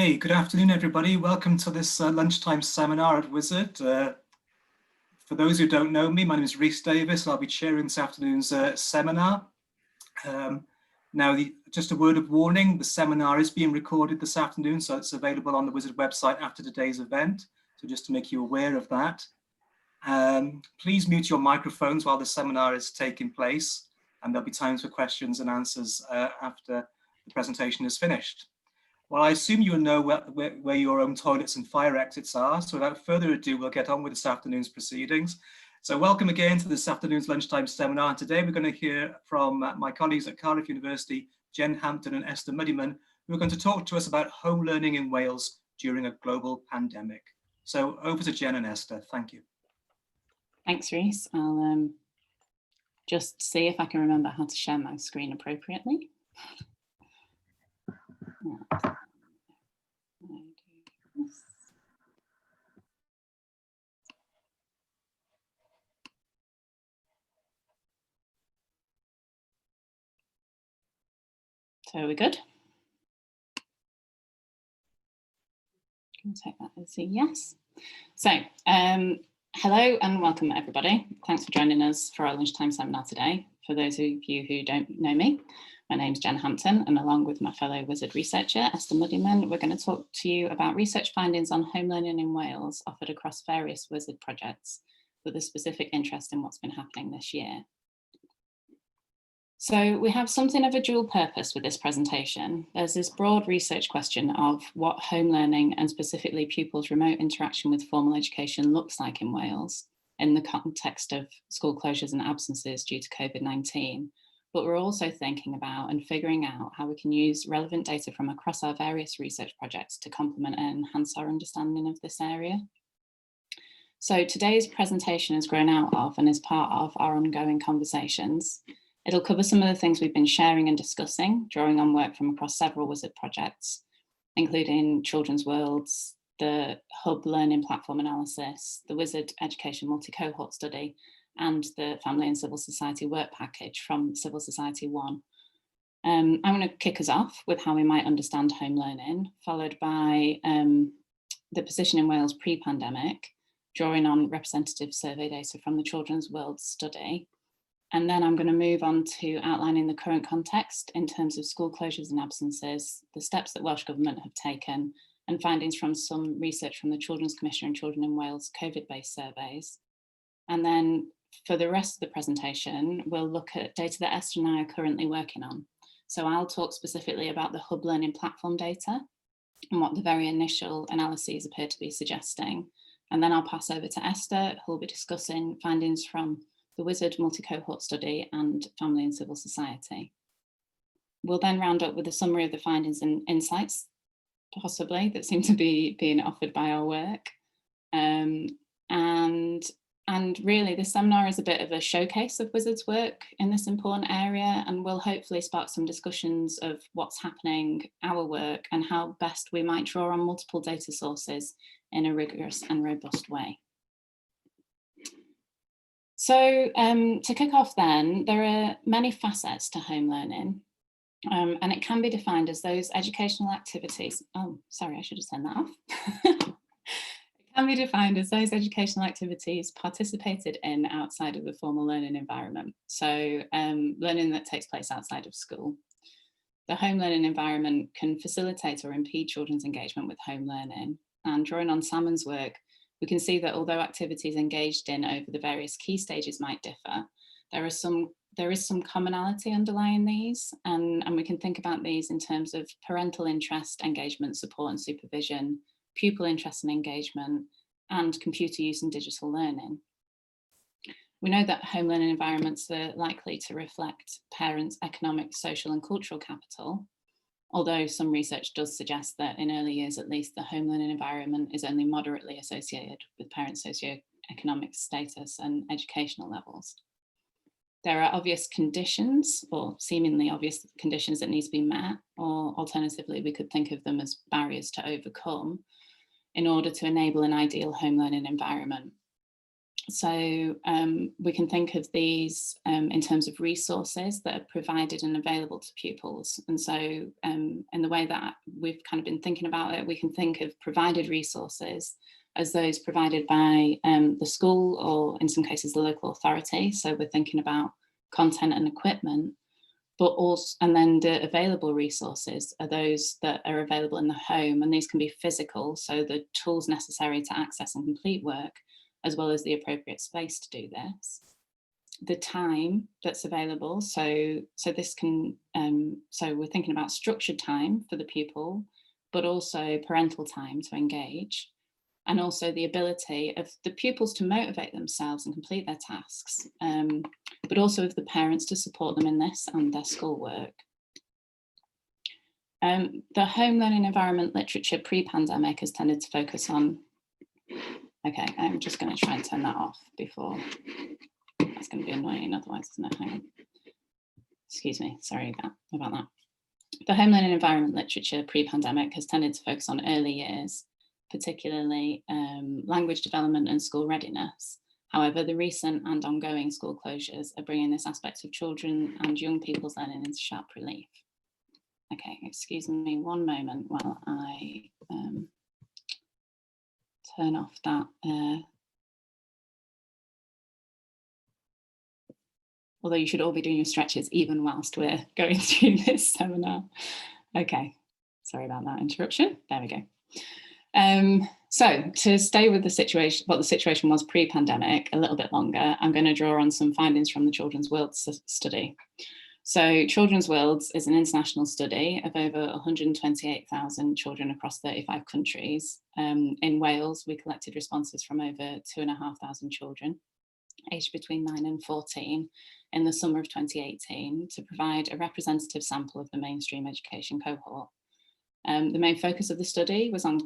Okay, good afternoon, everybody. Welcome to this lunchtime seminar at WISERD. For those who don't know me, my name is Rhys Davis. I'll be chairing this afternoon's seminar. Now, just a word of warning, the seminar is being recorded this afternoon, so it's available on the WISERD website after today's event. So just to make you aware of that. Please mute your microphones while the seminar is taking place, and there'll be times for questions and answers after the presentation is finished. Well, I assume you know where your own toilets and fire exits are, so without further ado, we'll get on with this afternoon's proceedings. So welcome again to this afternoon's lunchtime seminar. And today we're going to hear from my colleagues at Cardiff University, Jen Hampton and Esther Muddyman, who are going to talk to us about home learning in Wales during a global pandemic. So over to Jen and Esther. Thank you. Thanks, Rhys. I'll just see if I can remember how to share my screen appropriately. So we're good. Can take that as a yes. So hello and welcome everybody. Thanks for joining us for our lunchtime seminar today. For those of you who don't know me, my name's Jen Hampton, and along with my fellow WISERD researcher, Esther Muddyman, we're going to talk to you about research findings on home learning in Wales offered across various WISERD projects with a specific interest in what's been happening this year. So we have something of a dual purpose with this presentation. There's this broad research question of what home learning and specifically pupils' remote interaction with formal education looks like in Wales in the context of school closures and absences due to COVID-19. But we're also thinking about and figuring out how we can use relevant data from across our various research projects to complement and enhance our understanding of this area. So today's presentation has grown out of and is part of our ongoing conversations. It'll cover some of the things we've been sharing and discussing, drawing on work from across several WISERD projects, including Children's Worlds, the Hub Learning Platform Analysis, the WISERD Education Multi-Cohort Study, and the Family and Civil Society Work Package from Civil Society 1. I'm going to kick us off with how we might understand home learning, followed by the position in Wales pre-pandemic, drawing on representative survey data from the Children's World study. And then I'm going to move on to outlining the current context in terms of school closures and absences, the steps that Welsh Government have taken, and findings from some research from the Children's Commission and Children in Wales COVID-based surveys. And then for the rest of the presentation, we'll look at data that Esther and I are currently working on. So I'll talk specifically about the Hub Learning Platform data and what the very initial analyses appear to be suggesting. And then I'll pass over to Esther, who will be discussing findings from the WISERD Multi-Cohort Study and Family and Civil Society. We'll then round up with a summary of the findings and insights, possibly, that seem to be being offered by our work. And really, this seminar is a bit of a showcase of WISERD's work in this important area, and will hopefully spark some discussions of what's happening, our work, and how best we might draw on multiple data sources in a rigorous and robust way. So to kick off then, there are many facets to home learning, and it can be defined as those educational activities. Oh, sorry, I should have turned that off. It can be defined as those educational activities participated in outside of the formal learning environment. So learning that takes place outside of school. The home learning environment can facilitate or impede children's engagement with home learning. And drawing on Salmon's work, we can see that although activities engaged in over the various key stages might differ, there is some commonality underlying these, and we can think about these in terms of parental interest, engagement, support and supervision, pupil interest and engagement, and computer use and digital learning. We know that home learning environments are likely to reflect parents' economic, social and cultural capital, although some research does suggest that in early years at least, the home learning environment is only moderately associated with parents' socioeconomic status and educational levels. There are obvious conditions, or seemingly obvious conditions, that need to be met, or alternatively we could think of them as barriers to overcome in order to enable an ideal home learning environment. So we can think of these in terms of resources that are provided and available to pupils. And so in the way that we've kind of been thinking about it, we can think of provided resources as those provided by the school, or in some cases the local authority. So we're thinking about content and equipment, but also, and then the available resources are those that are available in the home, and these can be physical, so the tools necessary to access and complete work, as well as the appropriate space to do this. The time that's available, so this can, so we're thinking about structured time for the pupil, but also parental time to engage, and also the ability of the pupils to motivate themselves and complete their tasks, but also of the parents to support them in this and their schoolwork. The home learning environment literature pre-pandemic has tended to focus on, okay, I'm just going to try and turn that off before, that's going to be annoying otherwise, isn't it? Hang on. Excuse me, sorry about that. The home learning environment literature pre-pandemic has tended to focus on early years, particularly language development and school readiness. However, the recent and ongoing school closures are bringing this aspect of children and young people's learning into sharp relief. Okay, excuse me one moment while I turn off that. Although you should all be doing your stretches even whilst we're going through this seminar. Okay, sorry about that interruption. There we go. So to stay with the situation, what the situation was pre-pandemic a little bit longer, I'm going to draw on some findings from the Children's Worlds study. So Children's Worlds is an international study of over 128,000 children across 35 countries. In Wales, we collected responses from over 2,500 children aged between 9 and 14 in the summer of 2018 to provide a representative sample of the mainstream education cohort. The main focus of the study was on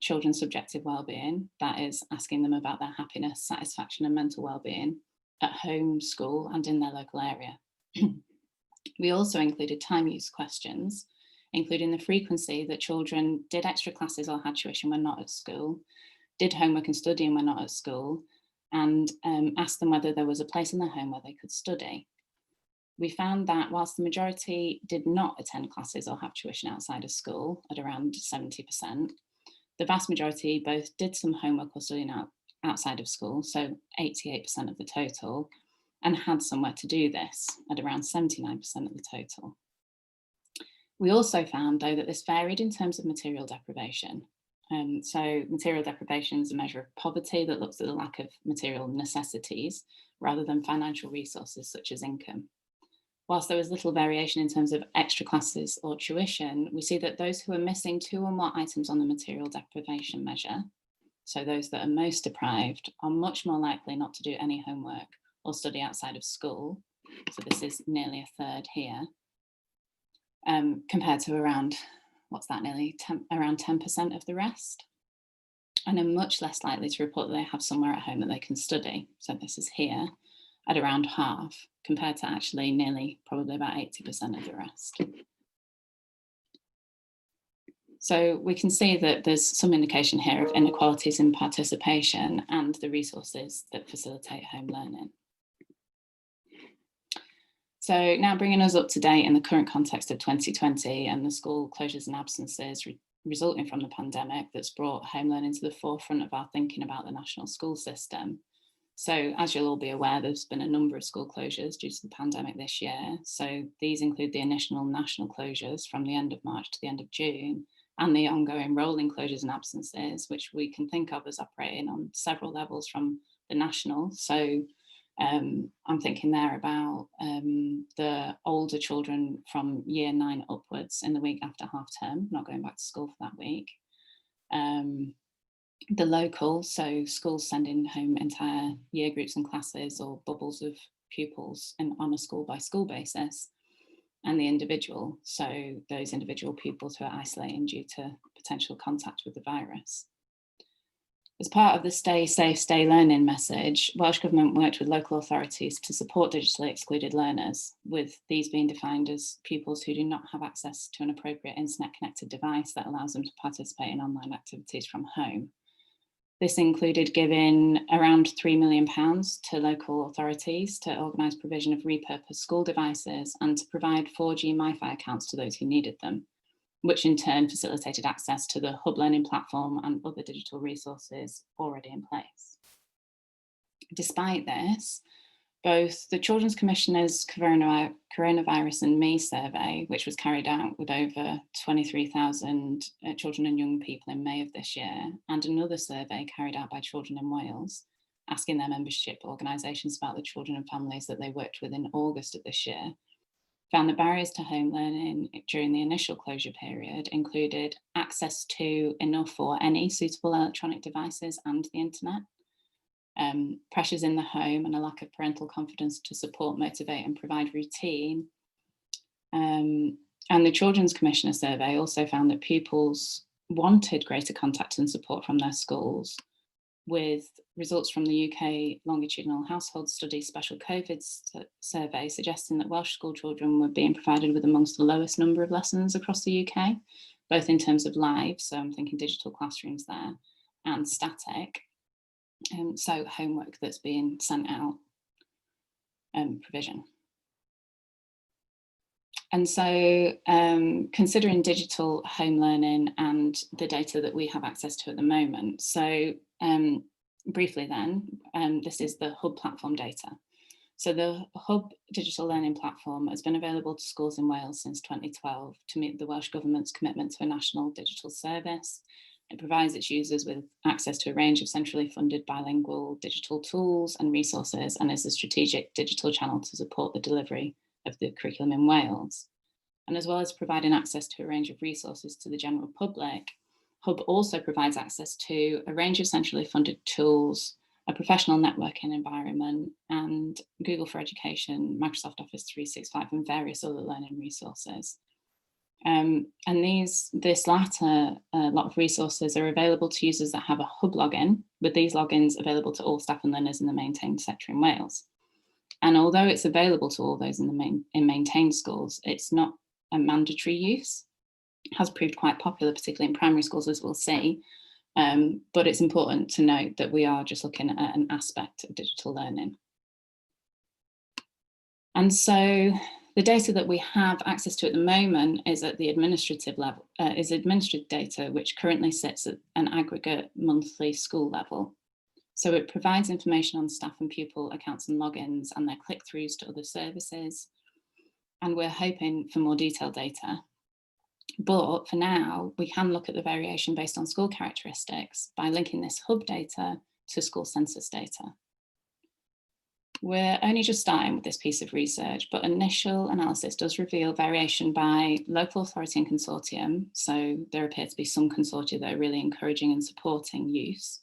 children's subjective well-being, that is, asking them about their happiness, satisfaction and mental well-being at home, school and in their local area. We also included time use questions, including the frequency that children did extra classes or had tuition when not at school, did homework and studying when not at school, and asked them whether there was a place in their home where they could study. We found that whilst the majority did not attend classes or have tuition outside of school at around 70%, the vast majority both did some homework or studying outside of school, so 88% of the total, and had somewhere to do this at around 79% of the total. We also found, though, that this varied in terms of material deprivation. So material deprivation is a measure of poverty that looks at the lack of material necessities rather than financial resources such as income. Whilst there was little variation in terms of extra classes or tuition, we see that those who are missing 2 or more items on the material deprivation measure, so those that are most deprived, are much more likely not to do any homework or study outside of school. So this is nearly a third here, compared to around, what's that, around 10% of the rest, and are much less likely to report that they have somewhere at home that they can study. So this is here at around half, compared to actually nearly probably about 80% of the rest. So we can see that there's some indication here of inequalities in participation and the resources that facilitate home learning. So now bringing us up to date in the current context of 2020 and the school closures and absences resulting from the pandemic that's brought home learning to the forefront of our thinking about the national school system. So as you'll all be aware, there's been a number of school closures due to the pandemic this year. So these include the initial national closures from the end of March to the end of June, and the ongoing rolling closures and absences, which we can think of as operating on several levels from the national. So I'm thinking there about the older children from year 9 upwards in the week after half term, not going back to school for that week. The local, so schools sending home entire year groups and classes or bubbles of pupils on a school by school basis, and the individual, so those individual pupils who are isolating due to potential contact with the virus. As part of the Stay Safe, Stay Learning message, Welsh Government worked with local authorities to support digitally excluded learners, with these being defined as pupils who do not have access to an appropriate internet connected device that allows them to participate in online activities from home. This included giving around £3 million to local authorities to organise provision of repurposed school devices and to provide 4G MiFi accounts to those who needed them, which in turn facilitated access to the Hub Learning platform and other digital resources already in place. Despite this, both the Children's Commissioner's Coronavirus and Me survey, which was carried out with over 23,000 children and young people in May of this year, and another survey carried out by Children in Wales, asking their membership organisations about the children and families that they worked with in August of this year, found the barriers to home learning during the initial closure period included access to enough or any suitable electronic devices and the internet, pressures in the home and a lack of parental confidence to support, motivate and provide routine. And the Children's Commissioner survey also found that pupils wanted greater contact and support from their schools, with results from the UK Longitudinal Household Study Special COVID survey suggesting that Welsh school children were being provided with amongst the lowest number of lessons across the UK, both in terms of live, so I'm thinking digital classrooms there, and static. So homework that's being sent out, provision. And so considering digital home learning and the data that we have access to at the moment. So briefly then, this is the Hub platform data. So the Hub digital learning platform has been available to schools in Wales since 2012 to meet the Welsh Government's commitment to a national digital service. It provides its users with access to a range of centrally funded bilingual digital tools and resources, and is a strategic digital channel to support the delivery of the curriculum in Wales. And as well as providing access to a range of resources to the general public, Hub also provides access to a range of centrally funded tools, a professional networking environment, and Google for Education, Microsoft Office 365, and various other learning resources. And this latter lot of resources are available to users that have a Hub login, with these logins available to all staff and learners in the maintained sector in Wales. And although it's available to all those in maintained schools, it's not a mandatory use. It has proved quite popular, particularly in primary schools, as we'll see. But it's important to note that we are just looking at an aspect of digital learning. And so the data that we have access to at the moment is at the administrative level, is administrative data, which currently sits at an aggregate monthly school level. So it provides information on staff and pupil accounts and logins and their click-throughs to other services. And we're hoping for more detailed data. But for now, we can look at the variation based on school characteristics by linking this Hub data to school census data. We're only just starting with this piece of research, but initial analysis does reveal variation by local authority and consortium. So there appear to be some consortia that are really encouraging and supporting use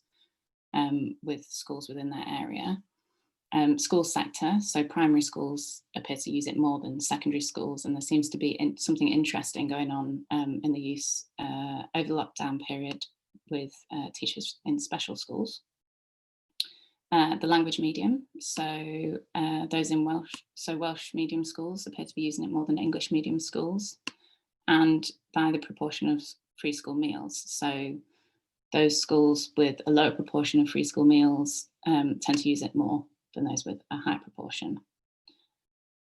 with schools within their area. School sector, so primary schools appear to use it more than secondary schools, and there seems to be something interesting going on in the use over the lockdown period with teachers in special schools. The language medium, so those in Welsh, so Welsh medium schools appear to be using it more than English medium schools, and by the proportion of free school meals. So those schools with a lower proportion of free school meals tend to use it more than those with a high proportion.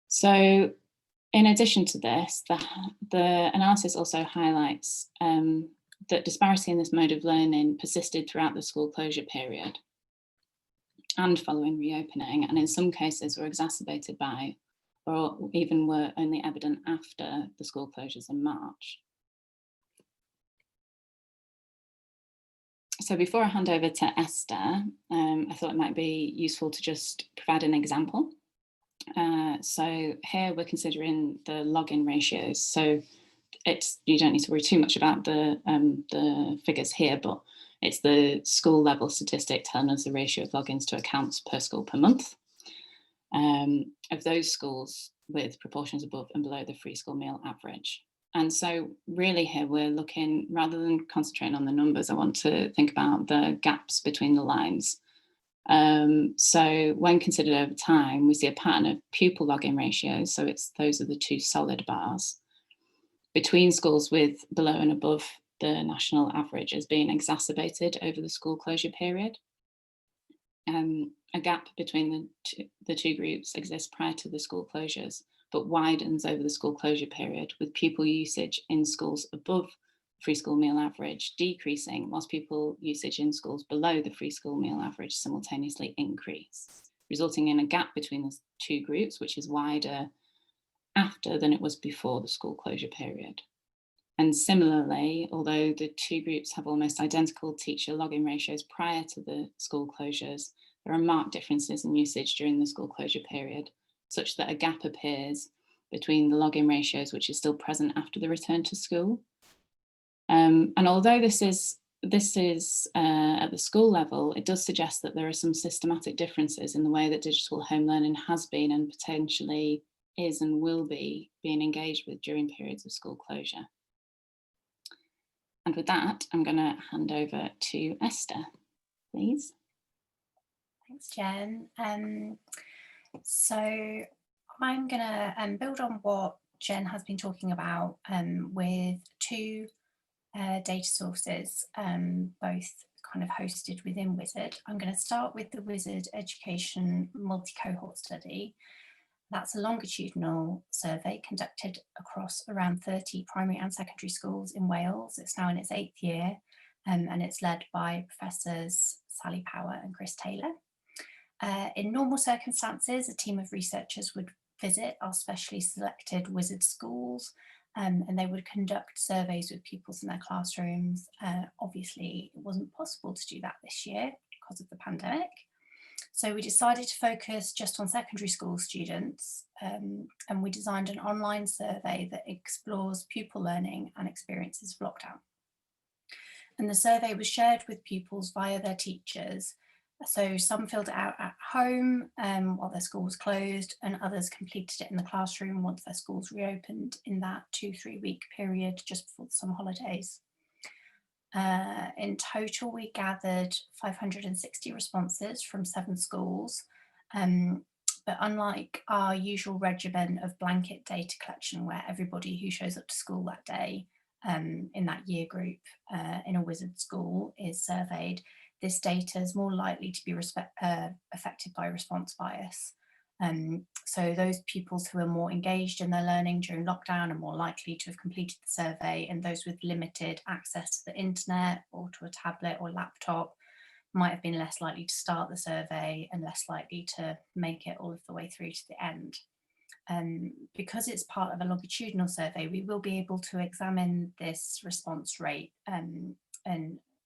So in addition to this, the analysis also highlights that disparity in this mode of learning persisted throughout the school closure period and following reopening, and in some cases were exacerbated by, or even were only evident after the school closures in March. So before I hand over to Esther, I thought it might be useful to just provide an example. So here we're considering the login ratios. So you don't need to worry too much about the figures here, but it's the school level statistic telling us the ratio of logins to accounts per school per month of those schools with proportions above and below the free school meal average. And so really here we're looking, rather than concentrating on the numbers, I want to think about the gaps between the lines. So when considered over time, we see a pattern of pupil login ratios. So those are the two solid bars between schools with below and above the national average has been exacerbated over the school closure period. A gap between the two groups exists prior to the school closures, but widens over the school closure period, with pupil usage in schools above free school meal average decreasing, whilst pupil usage in schools below the free school meal average simultaneously increase, resulting in a gap between the two groups, which is wider after than it was before the school closure period. And similarly, although the two groups have almost identical teacher login ratios prior to the school closures, there are marked differences in usage during the school closure period, such that a gap appears between the login ratios, which is still present after the return to school. And although this is at the school level, it does suggest that there are some systematic differences in the way that digital home learning has been and potentially is and will be being engaged with during periods of school closure. And with that, I'm going to hand over to Esther, please. Thanks, Jen. So I'm going to build on what Jen has been talking about with two data sources, both kind of hosted within WISERD. I'm going to start with the WISERD Education Multi-Cohort Study. That's a longitudinal survey conducted across around 30 primary and secondary schools in Wales. It's now in its 8th year, and it's led by Professors Sally Power and Chris Taylor. In normal circumstances, a team of researchers would visit our specially selected WISERD schools, and they would conduct surveys with pupils in their classrooms. Obviously, it wasn't possible to do that this year because of the pandemic. So we decided to focus just on secondary school students, and we designed an online survey that explores pupil learning and experiences of lockdown. And the survey was shared with pupils via their teachers. So some filled it out at home while their school was closed, and others completed it in the classroom once their schools reopened in that 2-3 week period just before the summer holidays. In total, we gathered 560 responses from 7 schools, but unlike our usual regimen of blanket data collection where everybody who shows up to school that day in that year group in a WISERD school is surveyed, this data is more likely to be affected by response bias. So those pupils who are more engaged in their learning during lockdown are more likely to have completed the survey, and those with limited access to the internet or to a tablet or laptop might have been less likely to start the survey and less likely to make it all of the way through to the end. Because it's part of a longitudinal survey, we will be able to examine this response rate and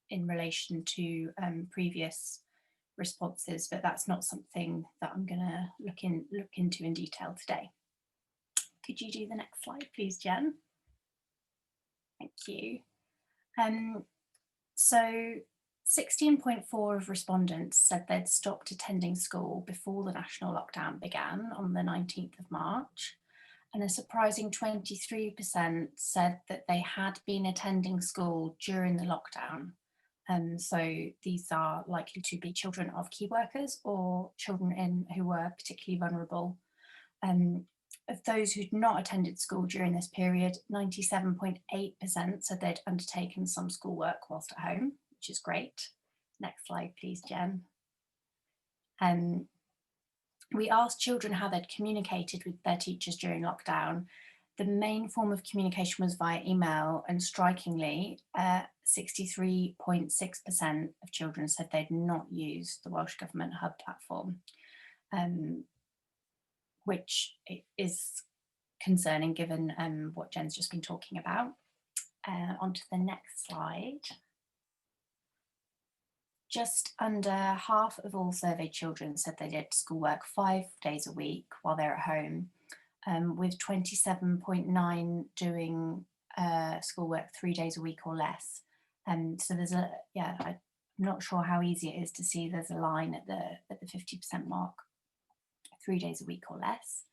in relation to previous responses, but that's not something that I'm going to look into in detail today. Could you do the next slide, please, Jen? Thank you. So 16.4% of respondents said they'd stopped attending school before the national lockdown began on the 19th of March. And a surprising 23% said that they had been attending school during the lockdown. So these are likely to be children of key workers or children who were particularly vulnerable. Of those who'd not attended school during this period, 97.8% said they'd undertaken some schoolwork whilst at home, which is great. Next slide, please, Jen. We asked children how they'd communicated with their teachers during lockdown. The main form of communication was via email, and strikingly, 63.6% of children said they'd not used the Welsh Government Hub platform, which is concerning given what Jen's just been talking about. On to the next slide. Just under half of all surveyed children said they did schoolwork 5 days a week while they're at home, with 27.9% doing schoolwork 3 days a week or less. So there's I'm not sure how easy it is to see there's a line at the 50% mark, 3 days a week or less.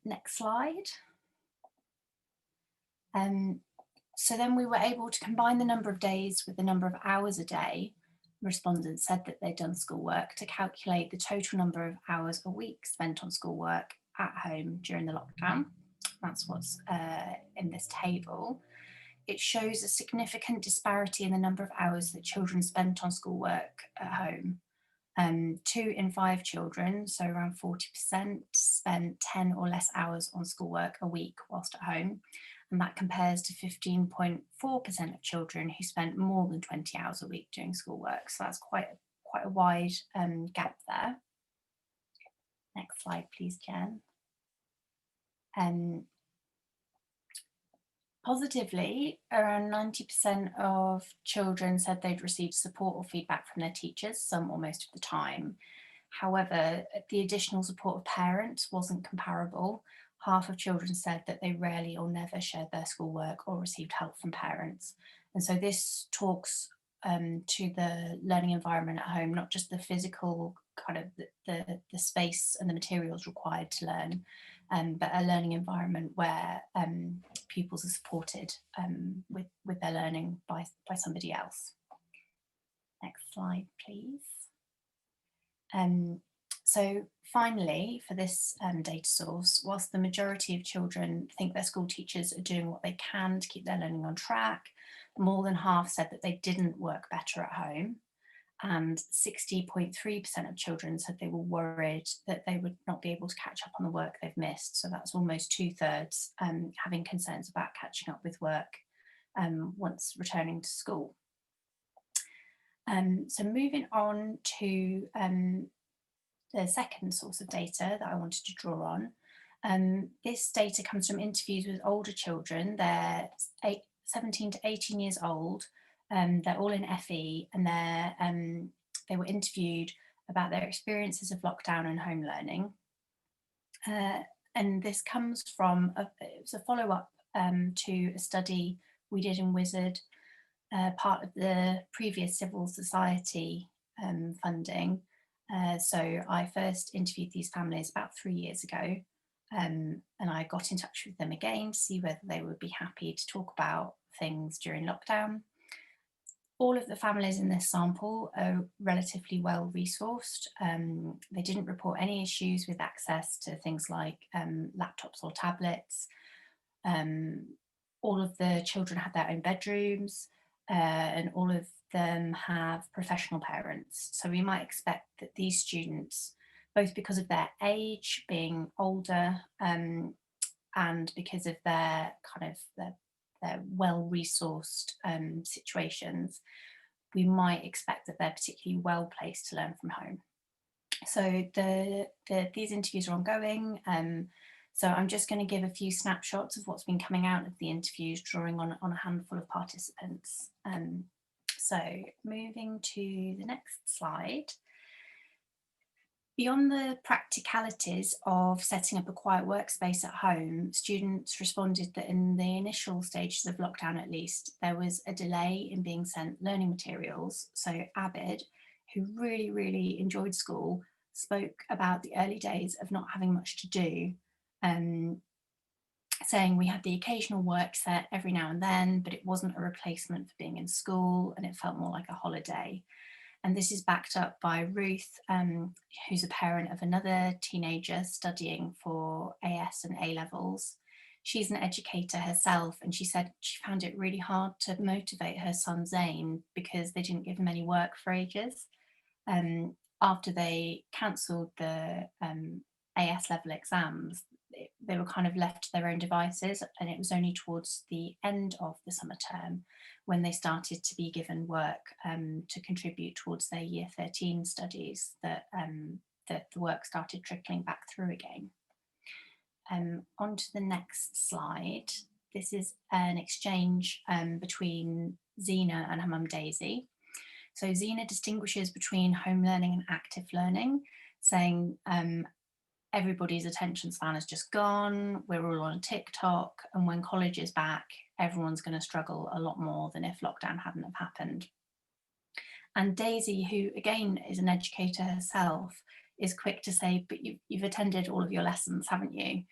Next slide. So then we were able to combine the number of days with the number of hours a day. Respondents said that they'd done schoolwork to calculate the total number of hours a week spent on schoolwork at home during the lockdown. That's what's in this table. it shows a significant disparity in the number of hours that children spent on schoolwork at home. 2 in 5 children, so around 40%, spent 10 or less hours on schoolwork a week whilst at home. And that compares to 15.4% of children who spent more than 20 hours a week doing schoolwork. So that's quite a wide gap there. Next slide, please, Jen. Positively, around 90% of children said they'd received support or feedback from their teachers, some or most of the time. However, the additional support of parents wasn't comparable. Half of children said that they rarely or never shared their schoolwork or received help from parents. And so this talks to the learning environment at home, not just the physical kind of the space and the materials required to learn, but a learning environment where pupils are supported with their learning by somebody else. Next slide, please. So finally, for this data source, whilst the majority of children think their school teachers are doing what they can to keep their learning on track, more than half said that they didn't work better at home. And 60.3% of children said they were worried that they would not be able to catch up on the work they've missed. So that's almost 2/3 having concerns about catching up with work once returning to school. So moving on to the second source of data that I wanted to draw on. This data comes from interviews with older children. They're 17 to 18 years old. They're all in FE, and they were interviewed about their experiences of lockdown and home learning. And this comes from, it was a follow-up to a study we did in WISERD, part of the previous civil society funding. So I first interviewed these families about 3 years ago, and I got in touch with them again to see whether they would be happy to talk about things during lockdown. All of the families in this sample are relatively well resourced. They didn't report any issues with access to things like laptops or tablets. All of the children had their own bedrooms, and all of them have professional parents. So we might expect that these students, both because of their age being older and because of their kind of their well-resourced situations, we might expect that they're particularly well placed to learn from home. So these interviews are ongoing. So I'm just going to give a few snapshots of what's been coming out of the interviews, drawing on a handful of participants. So moving to the next slide. Beyond the practicalities of setting up a quiet workspace at home, students responded that in the initial stages of lockdown, at least, there was a delay in being sent learning materials. So Abid, who really, really enjoyed school, spoke about the early days of not having much to do, saying we had the occasional work set every now and then, but it wasn't a replacement for being in school, and it felt more like a holiday. And this is backed up by Ruth, who's a parent of another teenager studying for AS and A levels. She's an educator herself, and she said she found it really hard to motivate her son Zayn because they didn't give him any work for ages. After they cancelled the AS level exams, they were kind of left to their own devices, and it was only towards the end of the summer term when they started to be given work to contribute towards their year 13 studies that the work started trickling back through again. On to the next slide. This is an exchange between Zena and her mum Daisy. So Zena distinguishes between home learning and active learning, saying everybody's attention span has just gone, we're all on TikTok, and when college is back, everyone's going to struggle a lot more than if lockdown hadn't have happened. And Daisy, who again is an educator herself, is quick to say, but you've attended all of your lessons, haven't you?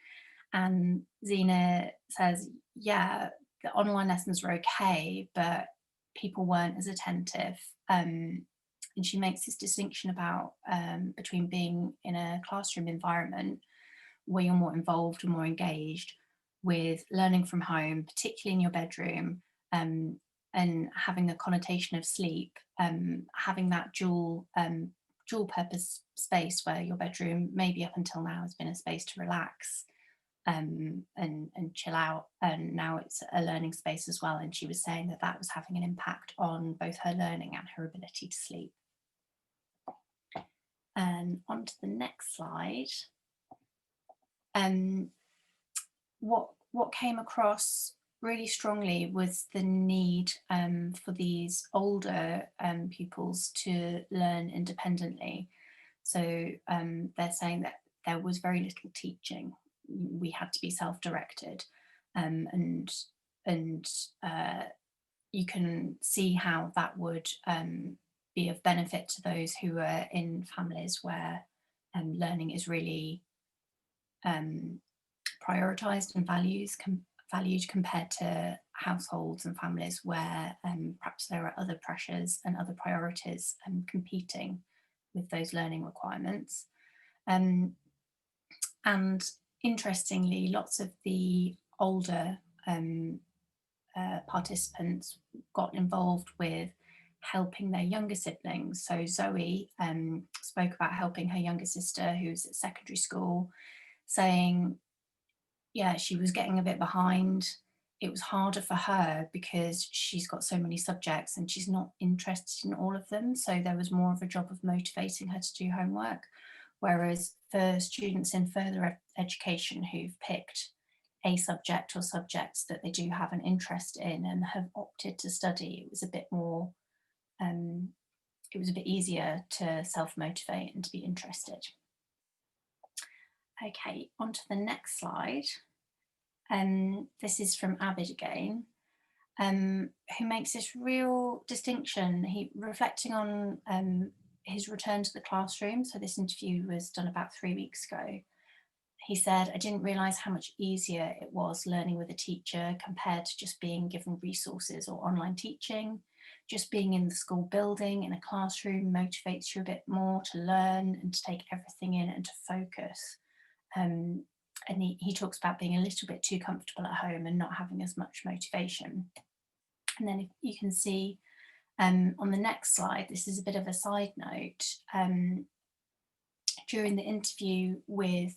And Zena says, yeah, the online lessons were okay, but people weren't as attentive. And she makes this distinction about between being in a classroom environment where you're more involved and more engaged with learning from home, particularly in your bedroom, and having a connotation of sleep, having that dual purpose space where your bedroom maybe up until now has been a space to relax and chill out, and now it's a learning space as well. And she was saying that that was having an impact on both her learning and her ability to sleep. And on to the next slide. What came across really strongly was the need for these older pupils to learn independently. So they're saying that there was very little teaching. We had to be self-directed, and you can see how that would be of benefit to those who are in families where learning is really prioritised and valued compared to households and families where perhaps there are other pressures and other priorities competing with those learning requirements. And interestingly, lots of the older participants got involved with helping their younger siblings. So Zoe spoke about helping her younger sister who's at secondary school, saying, yeah, she was getting a bit behind. It was harder for her because she's got so many subjects and she's not interested in all of them. So there was more of a job of motivating her to do homework. Whereas for students in further education who've picked a subject or subjects that they do have an interest in and have opted to study, it was a bit more, it was a bit easier to self-motivate and to be interested. Okay, on to the next slide. This is from Abid again, who makes this real distinction. He reflecting on his return to the classroom. So this interview was done about 3 weeks ago. He said, I didn't realise how much easier it was learning with a teacher compared to just being given resources or online teaching. Just being in the school building, in a classroom, motivates you a bit more to learn and to take everything in and to focus. And he talks about being a little bit too comfortable at home and not having as much motivation. And then if you can see on the next slide, this is a bit of a side note. During the interview with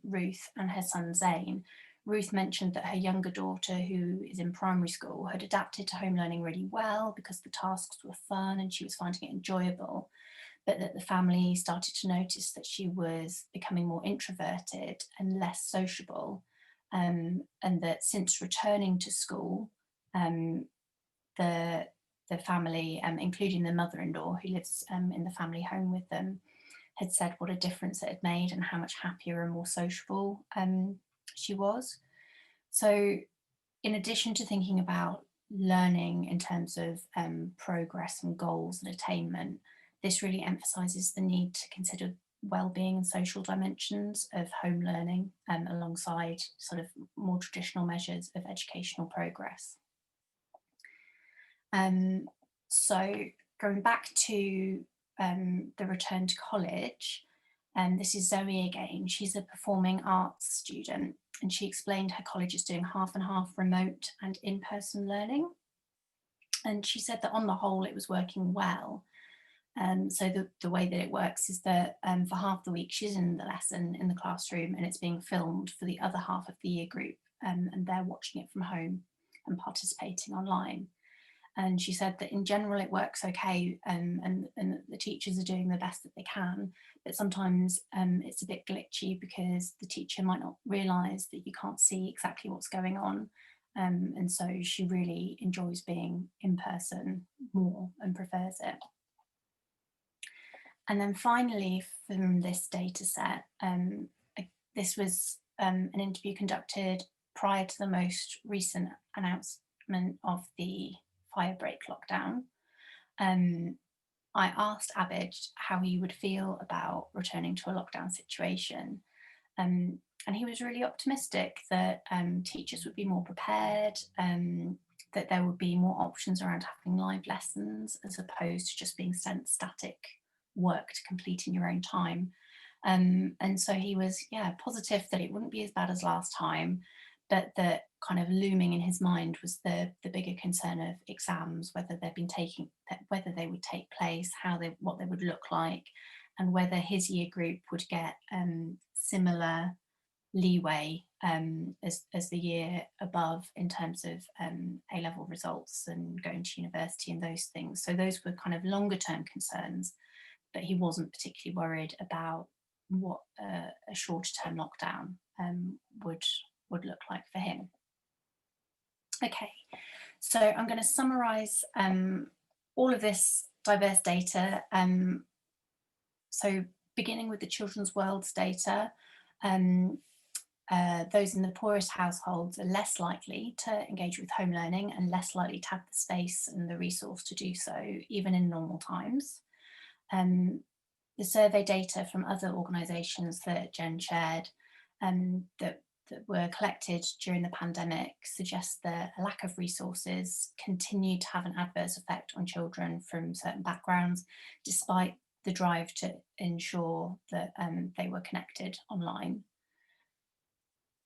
Ruth and her son Zane, Ruth mentioned that her younger daughter, who is in primary school, had adapted to home learning really well because the tasks were fun and she was finding it enjoyable, but that the family started to notice that she was becoming more introverted and less sociable, and that since returning to school, the family, including the mother-in-law who lives in the family home with them, had said what a difference it had made and how much happier and more sociable she was. So in addition to thinking about learning in terms of progress and goals and attainment, this really emphasises the need to consider wellbeing and social dimensions of home learning alongside sort of more traditional measures of educational progress. So going back to the return to college, this is Zoe again. She's a performing arts student, and she explained her college is doing half and half remote and in-person learning. And she said that on the whole, it was working well. So the way that it works is that for half the week, she's in the lesson in the classroom and it's being filmed for the other half of the year group, and they're watching it from home and participating online. And she said that in general it works okay, and the teachers are doing the best that they can, but sometimes it's a bit glitchy because the teacher might not realise that you can't see exactly what's going on. And so she really enjoys being in person more and prefers it. And then finally, from this data set, this was an interview conducted prior to the most recent announcement of the fire break lockdown. I asked Abid how he would feel about returning to a lockdown situation. And he was really optimistic that teachers would be more prepared, that there would be more options around having live lessons as opposed to just being sent static work to complete in your own time. And so he was, positive that it wouldn't be as bad as last time, but that kind of looming in his mind was the bigger concern of exams, whether whether they would take place, what they would look like, and whether his year group would get similar leeway as the year above in terms of A-level results and going to university and those things. So those were kind of longer term concerns, but he wasn't particularly worried about what a shorter term lockdown would look like for him. Okay, so I'm going to summarise all of this diverse data. So beginning with the Children's Worlds data, those in the poorest households are less likely to engage with home learning and less likely to have the space and the resource to do so, even in normal times. The survey data from other organisations that Jen shared that were collected during the pandemic suggests that a lack of resources continued to have an adverse effect on children from certain backgrounds, despite the drive to ensure that they were connected online.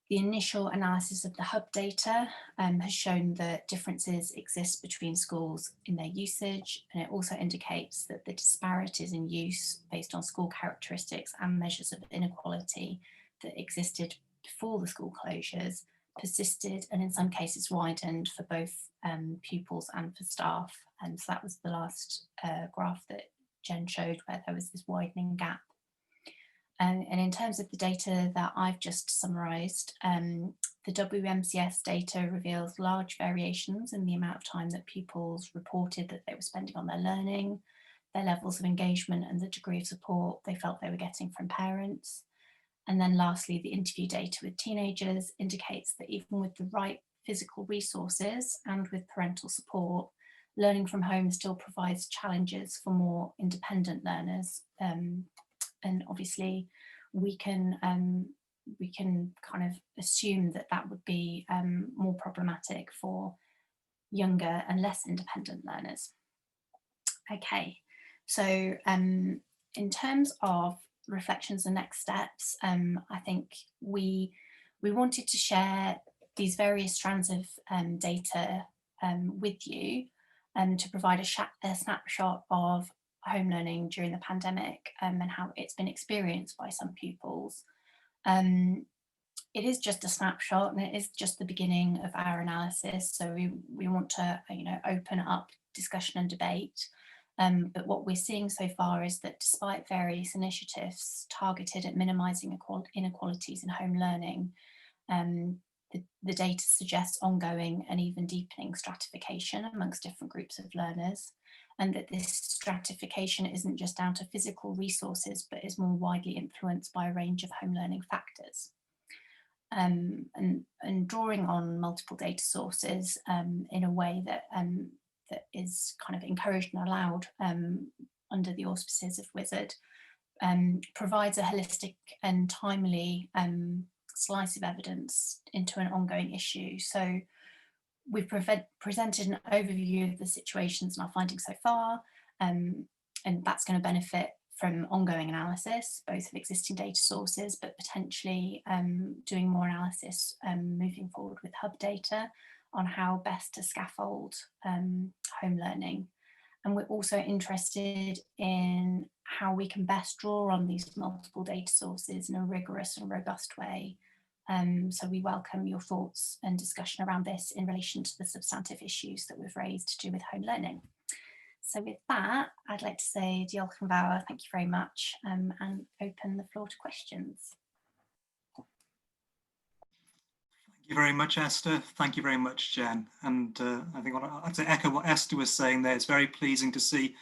The initial analysis of the hub data has shown that differences exist between schools in their usage, and it also indicates that the disparities in use based on school characteristics and measures of inequality that existed before the school closures persisted and in some cases widened for both pupils and for staff. And so that was the last graph that Jen showed, where there was this widening gap. And in terms of the data that I've just summarised, the WMCS data reveals large variations in the amount of time that pupils reported that they were spending on their learning, their levels of engagement and the degree of support they felt they were getting from parents. And then lastly, the interview data with teenagers indicates that even with the right physical resources and with parental support, learning from home still provides challenges for more independent learners. And obviously we can kind of assume that that would be more problematic for younger and less independent learners. Okay, so in terms of reflections and next steps, I think we wanted to share these various strands of data with you to provide a snapshot of home learning during the pandemic and how it's been experienced by some pupils. It is just a snapshot and it is just the beginning of our analysis, so we want to open up discussion and debate. But what we're seeing so far is that despite various initiatives targeted at minimising inequalities in home learning, the data suggests ongoing and even deepening stratification amongst different groups of learners, and that this stratification isn't just down to physical resources, but is more widely influenced by a range of home learning factors. And drawing on multiple data sources in a way that is kind of encouraged and allowed under the auspices of WISERD provides a holistic and timely slice of evidence into an ongoing issue. So we've presented an overview of the situations and our findings so far, and that's going to benefit from ongoing analysis, both of existing data sources, but potentially doing more analysis moving forward with hub data on how best to scaffold home learning. And we're also interested in how we can best draw on these multiple data sources in a rigorous and robust way. So we welcome your thoughts and discussion around this in relation to the substantive issues that we've raised to do with home learning. So with that, I'd like to say diolch yn fawr, thank you very much, and open the floor to questions. Thank you very much, Esther. Thank you very much, Jen. And I think I'd say echo what Esther was saying there. It's very pleasing to see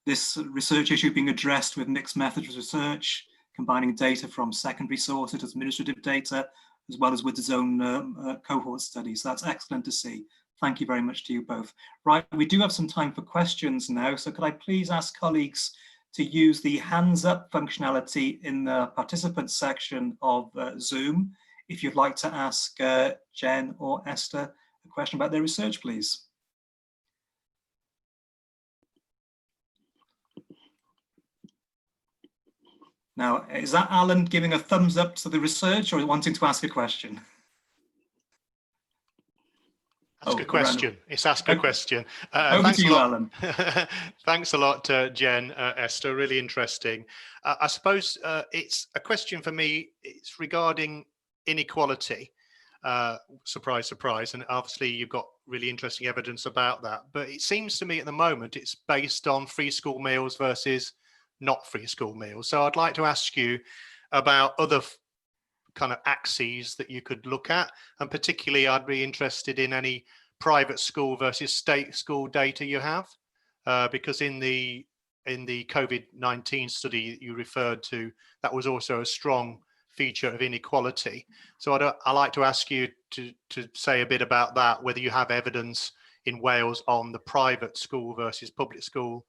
this research issue being addressed with mixed methods research, combining data from secondary sources, administrative data, as well as with its own cohort studies. So that's excellent to see. Thank you very much to you both. Right, we do have some time for questions now. So could I please ask colleagues to use the hands up functionality in the participants section of Zoom if you'd like to ask Jen or Esther a question about their research, please. Now, is that Alan giving a thumbs up to the research or wanting to ask a question? Ask a question. It's ask a question. Over Thanks to a you, lot. Alan. Thanks a lot, Jen, Esther. Really interesting. I suppose it's a question for me. It's regarding inequality. Surprise, surprise. And obviously, you've got really interesting evidence about that. But it seems to me at the moment it's based on free school meals versus not free school meals. So I'd like to ask you about other kind of axes that you could look at, and particularly I'd be interested in any private school versus state school data you have, because in the COVID-19 study you referred to, that was also a strong feature of inequality. So I'd like to ask you to say a bit about that, whether you have evidence in Wales on the private school versus public school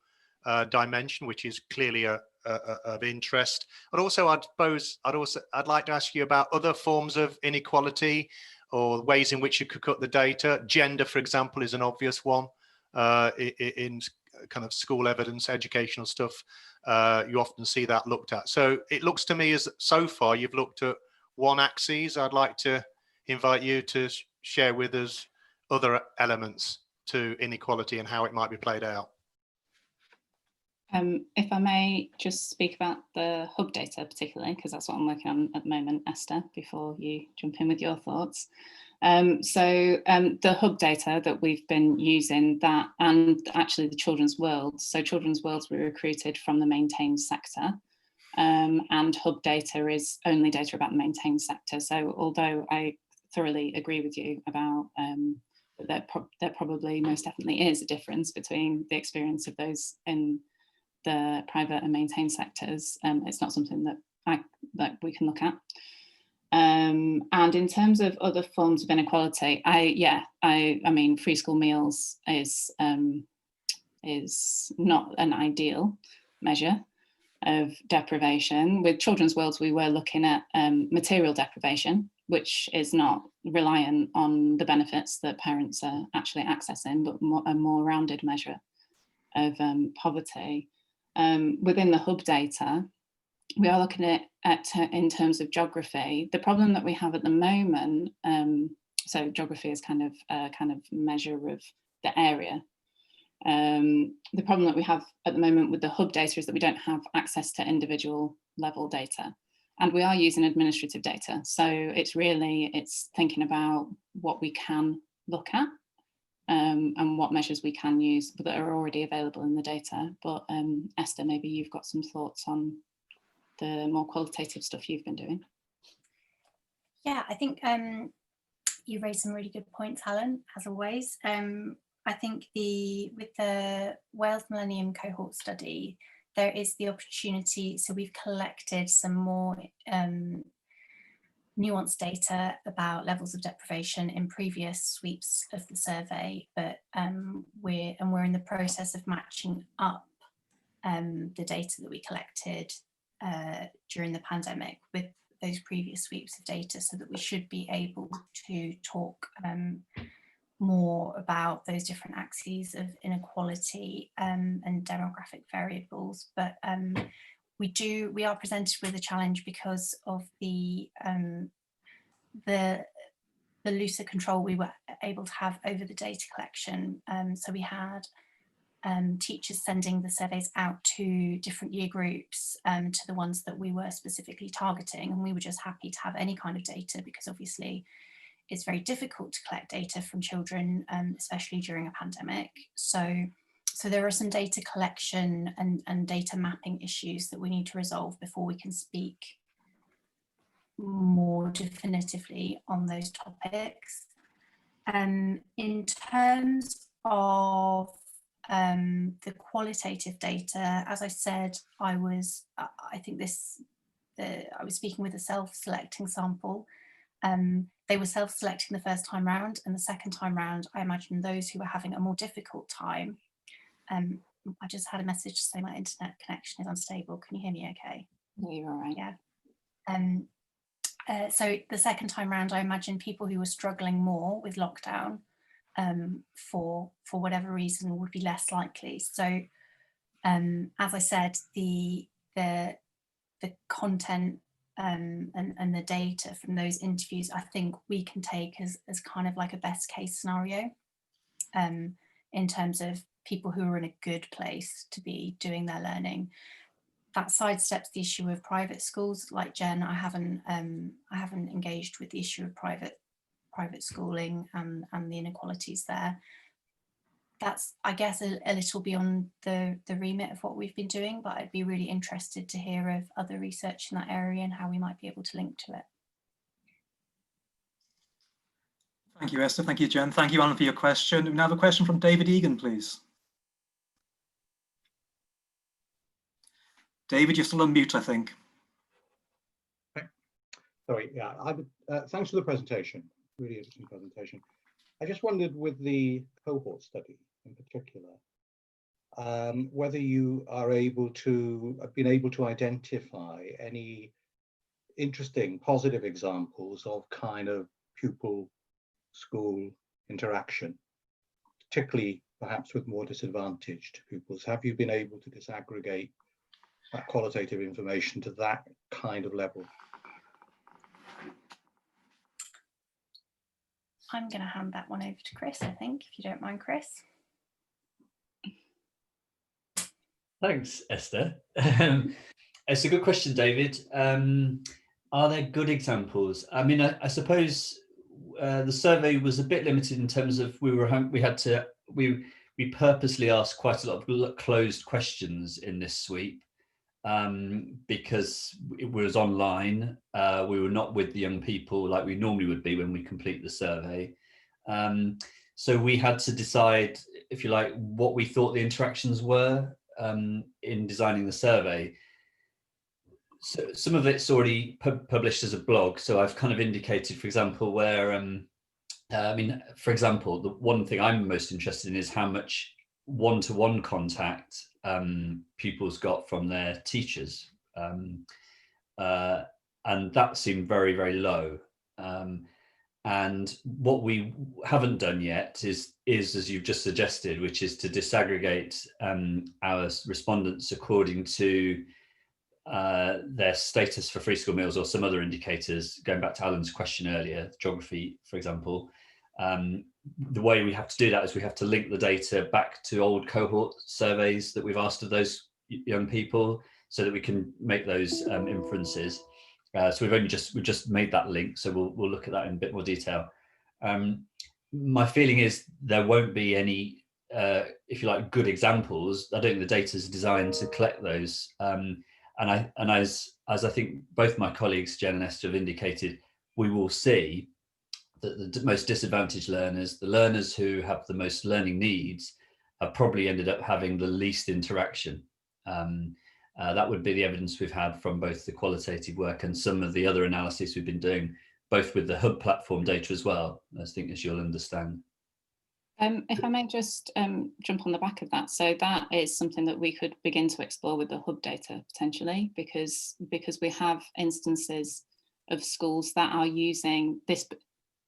dimension, which is clearly of interest. And also, I'd like to ask you about other forms of inequality or ways in which you could cut the data. Gender, for example, is an obvious one in kind of school evidence, educational stuff. You often see that looked at. So it looks to me as so far you've looked at one axis. I'd like to invite you to share with us other elements to inequality and how it might be played out. If I may just speak about the hub data particularly, because that's what I'm working on at the moment, Esther, before you jump in with your thoughts. The hub data that we've been using, that and actually the Children's World. So Children's Worlds we recruited from the maintained sector, and hub data is only data about the maintained sector. So although I thoroughly agree with you about that there probably most definitely is a difference between the experience of those in the private and maintained sectors, it's not something that we can look at. And in terms of other forms of inequality, I mean, free school meals is not an ideal measure of deprivation. With Children's Worlds, we were looking at material deprivation, which is not reliant on the benefits that parents are actually accessing, but a more rounded measure of poverty. Within the hub data, we are looking at in terms of geography. The problem that we have at the moment, so geography is kind of a measure of the area. The problem that we have at the moment with the hub data is that we don't have access to individual level data, and we are using administrative data. So it's thinking about what we can look at. And what measures we can use that are already available in the data. But Esther, maybe you've got some thoughts on the more qualitative stuff you've been doing. Yeah, I think you raised some really good points, Alan, as always. I think with the Wales Millennium Cohort Study, there is the opportunity, so we've collected some more nuanced data about levels of deprivation in previous sweeps of the survey, but we're in the process of matching up the data that we collected during the pandemic with those previous sweeps of data, so that we should be able to talk more about those different axes of inequality and demographic variables. But we are presented with a challenge because of the looser control we were able to have over the data collection. So we had teachers sending the surveys out to different year groups, to the ones that we were specifically targeting, and we were just happy to have any kind of data, because obviously it's very difficult to collect data from children, especially during a pandemic. So there are some data collection and data mapping issues that we need to resolve before we can speak more definitively on those topics. In terms of the qualitative data, as I said, I was speaking with a self-selecting sample. They were self-selecting the first time round, and the second time round, I imagine those who were having a more difficult time. I just had a message to say my internet connection is unstable. Can you hear me okay? Yeah, you're all right. Yeah. So the second time round, I imagine people who were struggling more with lockdown for whatever reason would be less likely. So as I said, the content and the data from those interviews, I think we can take as kind of like a best case scenario. in terms of people who are in a good place to be doing their learning. That sidesteps the issue of private schools. Like Jen, I haven't engaged with the issue of private schooling and the inequalities there. That's, I guess, a little beyond the remit of what we've been doing, but I'd be really interested to hear of other research in that area and how we might be able to link to it. Thank you, Esther. Thank you, Jen. Thank you, Alan, for your question. We now have a question from David Egan, please. David, you're still on mute, I think. Sorry, yeah, thanks for the presentation. Really interesting presentation. I just wondered, with the cohort study in particular, whether you are been able to identify any interesting positive examples of kind of pupil-school interaction, particularly perhaps with more disadvantaged pupils. Have you been able to disaggregate that qualitative information to that kind of level? I'm going to hand that one over to Chris, I think, if you don't mind, Chris. Thanks, Esther. It's a good question, David. Are there good examples? I mean, I suppose the survey was a bit limited in terms of we purposely asked quite a lot of closed questions in this sweep because it was online. We were not with the young people like we normally would be when we complete the survey. So we had to decide, if you like, what we thought the interactions were in designing the survey. So some of it's already published as a blog. So I've kind of indicated, for example, where, I mean, for example, the one thing I'm most interested in is how much one-to-one contact pupils got from their teachers. And that seemed very, very low. And what we haven't done yet is, as you've just suggested, which is to disaggregate our respondents according to their status for free school meals or some other indicators. Going back to Alan's question earlier, geography, for example, the way we have to do that is we have to link the data back to old cohort surveys that we've asked of those young people so that we can make those inferences. So we've just made that link, so we'll look at that in a bit more detail. My feeling is there won't be any, if you like, good examples. I don't think the data is designed to collect those. And as I think both my colleagues, Jen and Esther, have indicated, we will see that the most disadvantaged learners, the learners who have the most learning needs, have probably ended up having the least interaction. That would be the evidence we've had from both the qualitative work and some of the other analysis we've been doing, both with the hub platform data as well, I think, as you'll understand. If I may just jump on the back of that. So that is something that we could begin to explore with the hub data potentially, because we have instances of schools that are using this,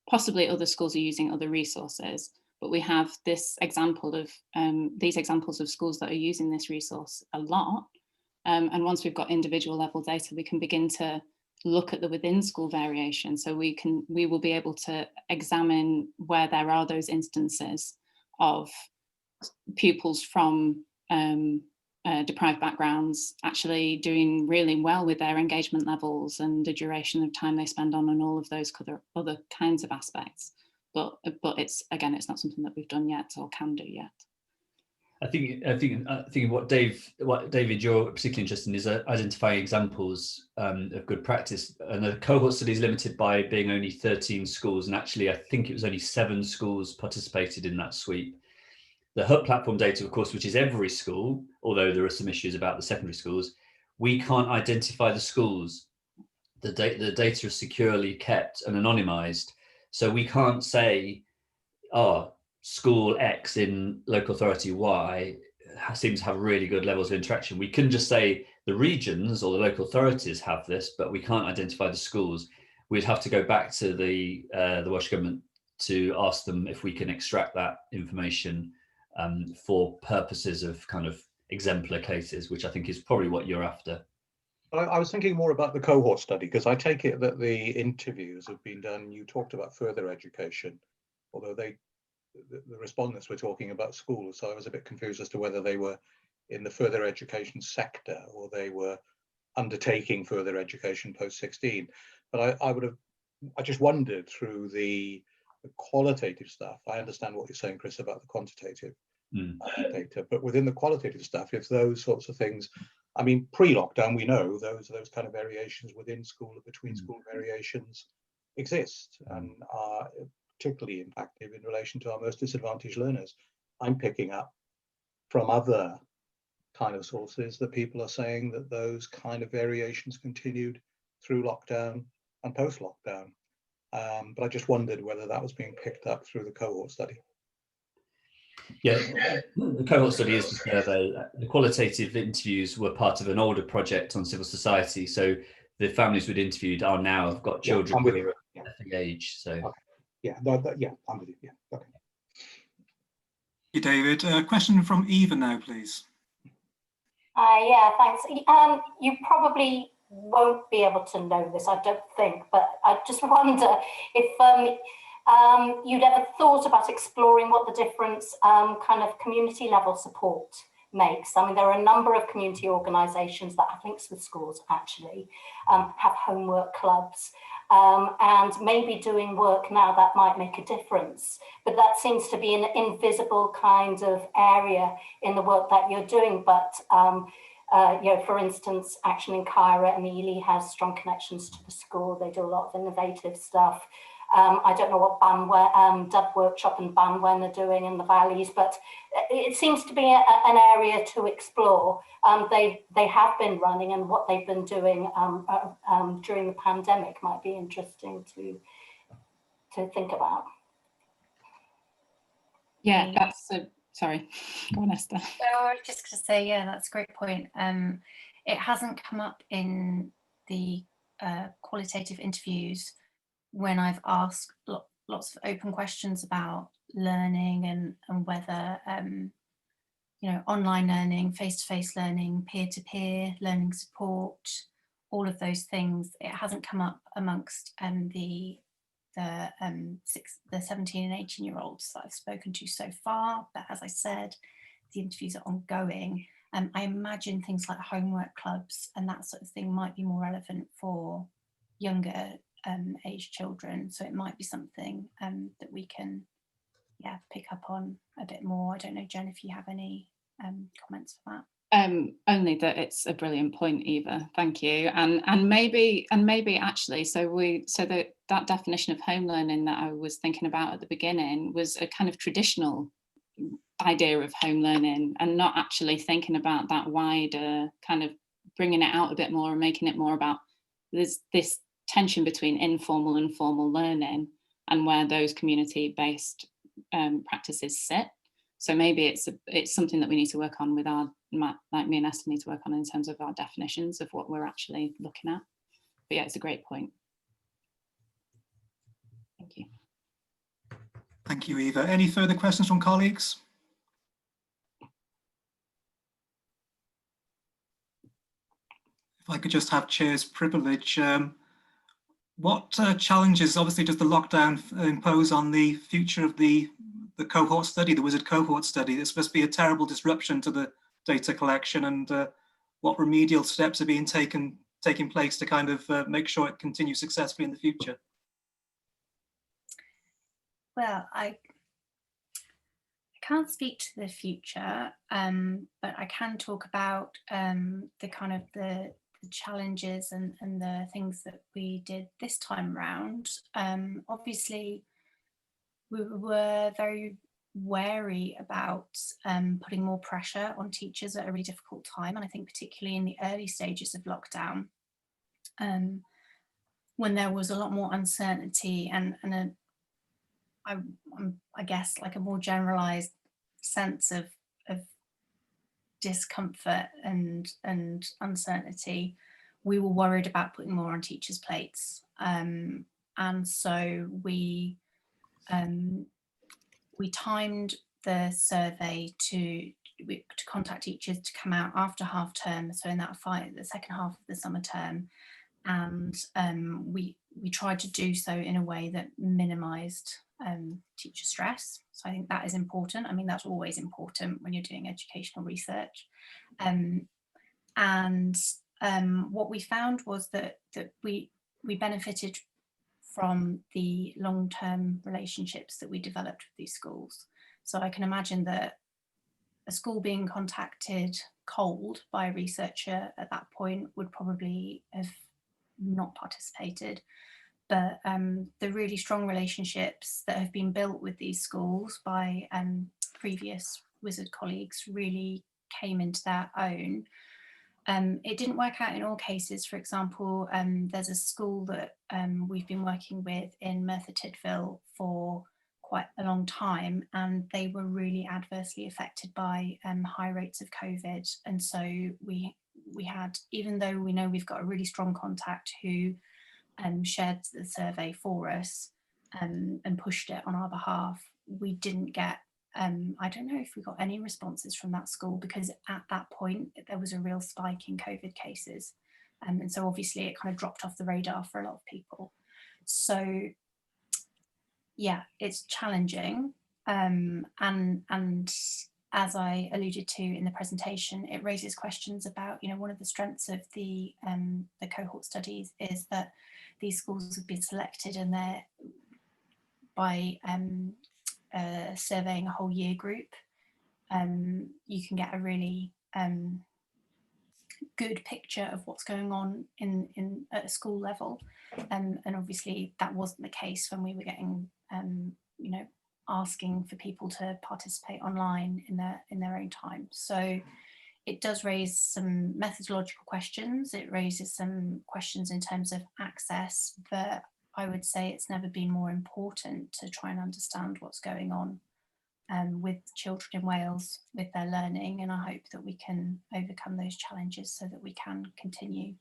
possibly other schools are using other resources, but we have this example of these examples of schools that are using this resource a lot. And once we've got individual level data, we can begin to look at the within school variation. So we will be able to examine where there are those instances of pupils from deprived backgrounds actually doing really well with their engagement levels and the duration of time they spend on and all of those other kinds of aspects. But it's not something that we've done yet or can do yet. I think what David, you're particularly interested in is identifying examples of good practice. And the cohort study is limited by being only 13 schools, and actually I think it was only 7 schools participated in that sweep. The hub platform data, of course, which is every school, although there are some issues about the secondary schools, we can't identify the schools. The data is securely kept and anonymized, so we can't say, oh, school X in local authority Y seems to have really good levels of interaction. We can just say the regions or the local authorities have this, but we can't identify the schools. We'd have to go back to the Welsh Government to ask them if we can extract that information for purposes of kind of exemplar cases, which I think is probably what you're after. I was thinking more about the cohort study, because I take it that the interviews have been done. You talked about further education, although they the respondents were talking about schools, so I was a bit confused as to whether they were in the further education sector or they were undertaking further education post 16. But I just wondered through the qualitative stuff. I understand what you're saying, Chris, about the quantitative data, but within the qualitative stuff, if those sorts of things, I mean, pre-lockdown, we know those kind of variations within school or between school variations exist and are particularly impactful in relation to our most disadvantaged learners. I'm picking up from other kind of sources that people are saying that those kind of variations continued through lockdown and post-lockdown. But I just wondered whether that was being picked up through the cohort study. Yeah, the cohort study is the survey. The qualitative interviews were part of an older project on civil society. So the families we'd interviewed are now have got children who are at the age. So okay. Yeah, yeah, I'm with you. Yeah, okay. Thank you, David. A question from Eva now, please. Yeah, thanks. You probably won't be able to know this, I don't think, but I just wonder if you'd ever thought about exploring what the difference kind of community level support makes. I mean, there are a number of community organisations that have links with schools, actually, have homework clubs, and maybe doing work now that might make a difference. But that seems to be an invisible kind of area in the work that you're doing. But you know, for instance, Action in Cairo and Ely has strong connections to the school. They do a lot of innovative stuff. I don't know what Dub Workshop and Banwen are doing in the valleys, but it seems to be an area to explore. They have been running, and what they've been doing during the pandemic might be interesting to think about. Yeah, that's sorry. Go on, Esther. So I was just going to say, yeah, that's a great point. It hasn't come up in the qualitative interviews when I've asked lots of open questions about learning and whether you know, online learning, face-to-face learning, peer-to-peer learning support, all of those things. It hasn't come up amongst the 17 and 18-year-olds that I've spoken to so far. But as I said, the interviews are ongoing. I imagine things like homework clubs and that sort of thing might be more relevant for younger age children. So it might be something that we can, yeah, pick up on a bit more. I don't know, Jen, if you have any comments for that. Only that it's a brilliant point, Eva. Thank you. And maybe actually, that definition of home learning that I was thinking about at the beginning was a kind of traditional idea of home learning, and not actually thinking about that wider kind of bringing it out a bit more and making it more about this tension between informal and formal learning and where those community-based practices sit. So maybe it's something that we need to work on with our, like me and Esther need to work on in terms of our definitions of what we're actually looking at. But yeah, it's a great point. Thank you. Thank you, Eva. Any further questions from colleagues? If I could just have chair's privilege, what challenges, obviously, does the lockdown impose on the future of the cohort study, the WISERD cohort study? This must be a terrible disruption to the data collection, and what remedial steps are being taking place to kind of make sure it continues successfully in the future? Well, I can't speak to the future, but I can talk about the kind of the challenges and the things that we did this time round. Obviously, we were very wary about putting more pressure on teachers at a really difficult time, and I think particularly in the early stages of lockdown, when there was a lot more uncertainty and I guess like a more generalized sense of discomfort and uncertainty, we were worried about putting more on teachers' plates, and so we timed the survey to contact teachers to come out after half term, so in that the second half of the summer term, and we tried to do so in a way that minimised teacher stress. So I think that is important. I mean, that's always important when you're doing educational research. What we found was that we benefited from the long-term relationships that we developed with these schools. So I can imagine that a school being contacted cold by a researcher at that point would probably have not participated. But the really strong relationships that have been built with these schools by previous WISERD colleagues really came into their own. It didn't work out in all cases. For example, there's a school that we've been working with in Merthyr Tydfil for quite a long time, and they were really adversely affected by high rates of COVID. And so we had, even though we know we've got a really strong contact who shared the survey for us and pushed it on our behalf, we didn't get I don't know if we got any responses from that school, because at that point there was a real spike in COVID cases, and so obviously it kind of dropped off the radar for a lot of people. So yeah, it's challenging, and as I alluded to in the presentation, it raises questions about, you know, one of the strengths of the cohort studies is that these schools have been selected, and they're by surveying a whole year group, you can get a really good picture of what's going on at a school level, and obviously that wasn't the case when we were getting you know, asking for people to participate online in their own time. So it does raise some methodological questions. It raises some questions in terms of access, but I would say it's never been more important to try and understand what's going on with children in Wales with their learning, and I hope that we can overcome those challenges so that we can continue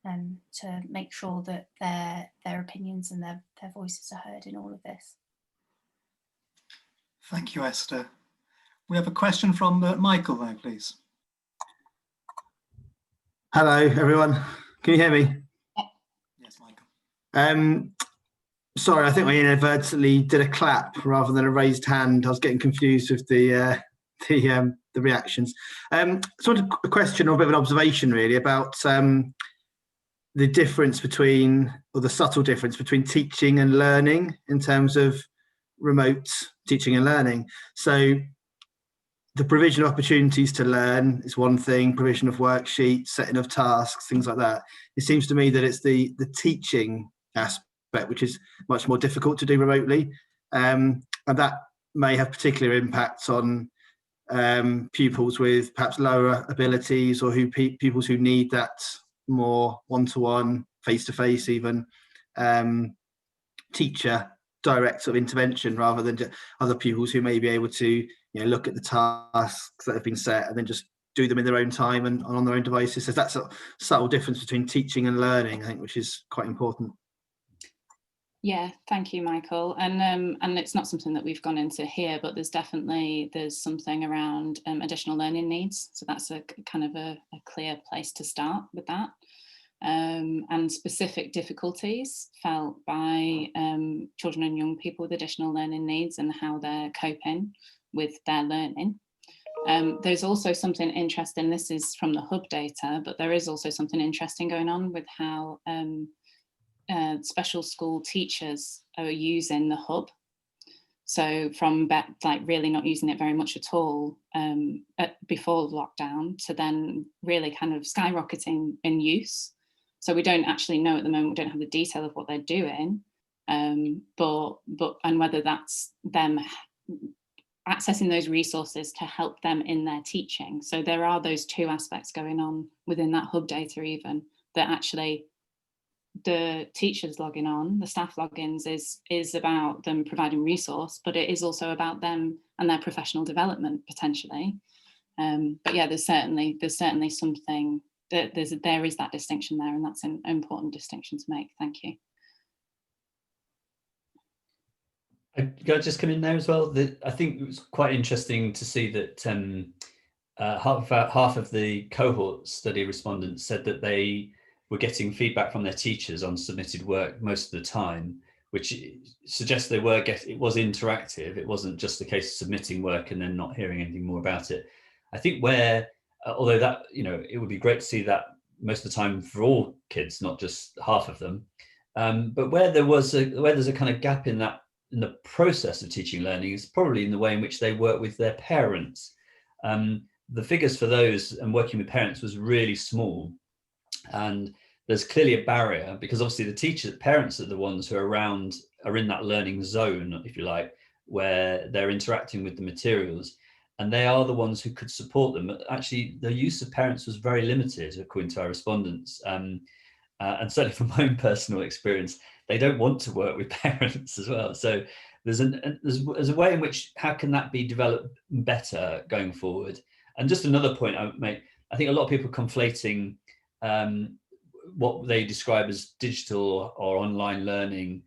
to make sure that their opinions and their voices are heard in all of this. Thank you, Esther. We have a question from Michael now, please. Hello, everyone. Can you hear me? Yes, Michael. Sorry, I think I inadvertently did a clap rather than a raised hand. I was getting confused with the reactions. Sort of a question or a bit of an observation, really, about the difference between, or the subtle difference between teaching and learning in terms of remote teaching and learning. So the provision of opportunities to learn is one thing, provision of worksheets, setting of tasks, things like that. It seems to me that it's the teaching aspect which is much more difficult to do remotely, and that may have particular impacts on pupils with perhaps lower abilities, or pupils who need that more one-to-one, face-to-face even teacher direct sort of intervention, rather than just other pupils who may be able to, you know, look at the tasks that have been set and then just do them in their own time and on their own devices. So that's a subtle difference between teaching and learning, I think, which is quite important. Yeah, thank you, Michael. And it's not something that we've gone into here, but there's something around additional learning needs. So that's a kind of a clear place to start with that. And specific difficulties felt by children and young people with additional learning needs and how they're coping with their learning. There's also something interesting, this is from the hub data, but there is also something interesting going on with how special school teachers are using the hub. So from like really not using it very much at all before lockdown, to then really kind of skyrocketing in use. So we don't actually know at the moment, we don't have the detail of what they're doing, but whether that's them accessing those resources to help them in their teaching. So there are those two aspects going on within that hub data, even that actually the teachers logging on, the staff logins is about them providing resource, but it is also about them and their professional development potentially. But yeah, there's certainly something that there is that distinction there, and that's an important distinction to make. Thank you. Can I just come in there as well? I think it was quite interesting to see that half of the cohort study respondents said that they were getting feedback from their teachers on submitted work most of the time, which suggests it was interactive. It wasn't just a case of submitting work and then not hearing anything more about it. I think where, although that, it would be great to see that most of the time for all kids, not just half of them, but where there's a kind of gap in the process of teaching learning is probably in the way in which they work with their parents. The figures for those and working with parents was really small, and there's clearly a barrier because obviously the parents are the ones who are in that learning zone, if you like, where they're interacting with the materials, and they are the ones who could support them. Actually, the use of parents was very limited according to our respondents, and certainly from my own personal experience, they don't want to work with parents as well. So there's a way in which how can that be developed better going forward. And just another point I would make, I think a lot of people conflating what they describe as digital or online learning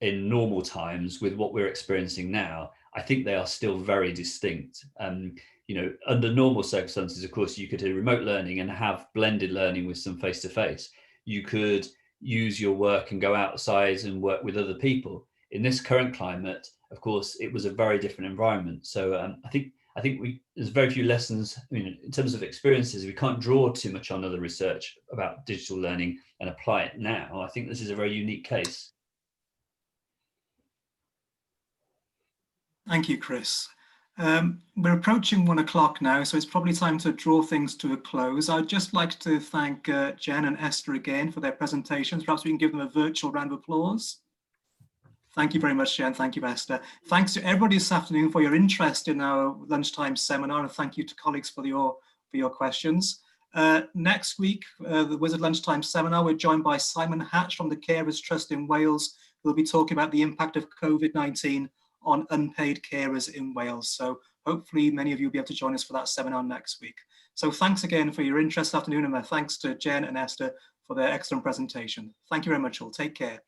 in normal times with what we're experiencing now. I think they are still very distinct. Under normal circumstances, of course, you could do remote learning and have blended learning with some face-to-face. You could use your work and go outside and work with other people. In this current climate, of course, it was a very different environment. So I think there's very few lessons. In terms of experiences, we can't draw too much on other research about digital learning and apply it now. I think this is a very unique case. Thank you, Chris. We're approaching 1 o'clock now, so it's probably time to draw things to a close. I'd just like to thank Jen and Esther again for their presentations. Perhaps we can give them a virtual round of applause. Thank you very much, Jen. Thank you, Esther. Thanks to everybody this afternoon for your interest in our lunchtime seminar, and thank you to colleagues for your questions. Next week, the WISERD Lunchtime Seminar, we're joined by Simon Hatch from the Carers Trust in Wales. We'll be talking about the impact of COVID-19 on unpaid carers in Wales. So hopefully many of you will be able to join us for that seminar next week. So thanks again for your interest this afternoon, and thanks to Jen and Esther for their excellent presentation. Thank you very much all. Take care.